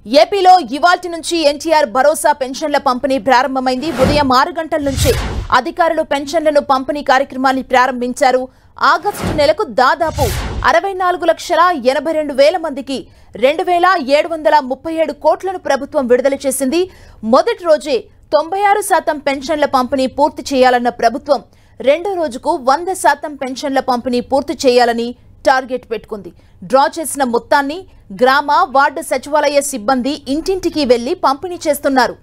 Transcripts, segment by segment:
ఏపీలో ఇవాల్టి నుంచి ఎన్టీఆర్ భరోసా పెన్షన్ల పంపిణీ ప్రారంభమైంది. ఉదయం 6 గంటల నుంచి అధికారులు పెన్షన్లను పంపిణీ కార్యక్రమాన్ని ప్రారంభించారు. ఆగస్టు నెలకు దాదాపు 64,82,000 మందికి 2,737 కోట్లను ప్రభుత్వం విడుదల చేసింది. మొదటి రోజే 96% పెన్షన్ల పంపిణీ పూర్తి చేయాలన్న ప్రభుత్వం రెండో రోజుకు 100% పెన్షన్ల పంపిణీ పూర్తి చేయాలని టార్గెట్ పెట్టుకుంది. డ్రా చేసిన మొత్తాన్ని గ్రామ వార్డు సచివాలయ సిబ్బంది ఇంటింటికి వెళ్లి పంపిణీ చేస్తున్నారు.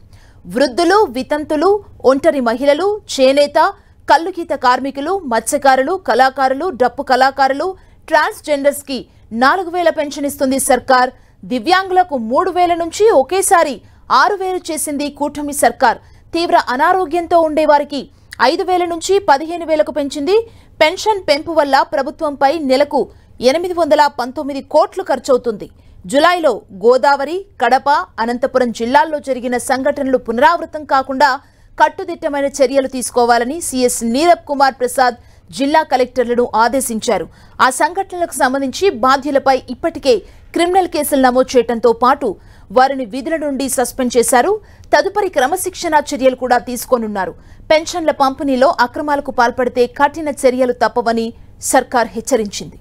వృద్ధులు, వితంతులు, ఒంటరి మహిళలు, చేనేత, కల్లుగీత కార్మికులు, మత్స్యకారులు, కళాకారులు, డప్పు కళాకారులు, ట్రాన్స్జెండర్స్ కి 4,000 పెన్షన్ ఇస్తుంది సర్కార్. దివ్యాంగులకు 3,000 నుంచి ఒకేసారి 6,000 చేసింది కూటమి సర్కార్. తీవ్ర అనారోగ్యంతో ఉండేవారికి 5,000 నుంచి 15,000కు పెంచింది. పెన్షన్ పెంపు వల్ల ప్రభుత్వంపై నెలకు 819 కోట్లు ఖర్చవుతుంది. జులైలో గోదావరి, కడప, అనంతపురం జిల్లాల్లో జరిగిన సంఘటనలు పునరావృతం కాకుండా కట్టుదిట్టమైన చర్యలు తీసుకోవాలని సీఎస్ నీరబ్ కుమార్ ప్రసాద్ జిల్లా కలెక్టర్లను ఆదేశించారు. ఆ సంఘటనలకు సంబంధించి బాధ్యులపై ఇప్పటికే క్రిమినల్ కేసులు నమోదు చేయడంతో పాటు వారిని విధుల నుండి సస్పెండ్ చేశారు. తదుపరి క్రమశిక్షణా చర్యలు కూడా తీసుకోనున్నారు. పెన్షన్ల పంపిణీలో అక్రమాలకు పాల్పడితే కఠిన చర్యలు తప్పవని సర్కార్ హెచ్చరించింది.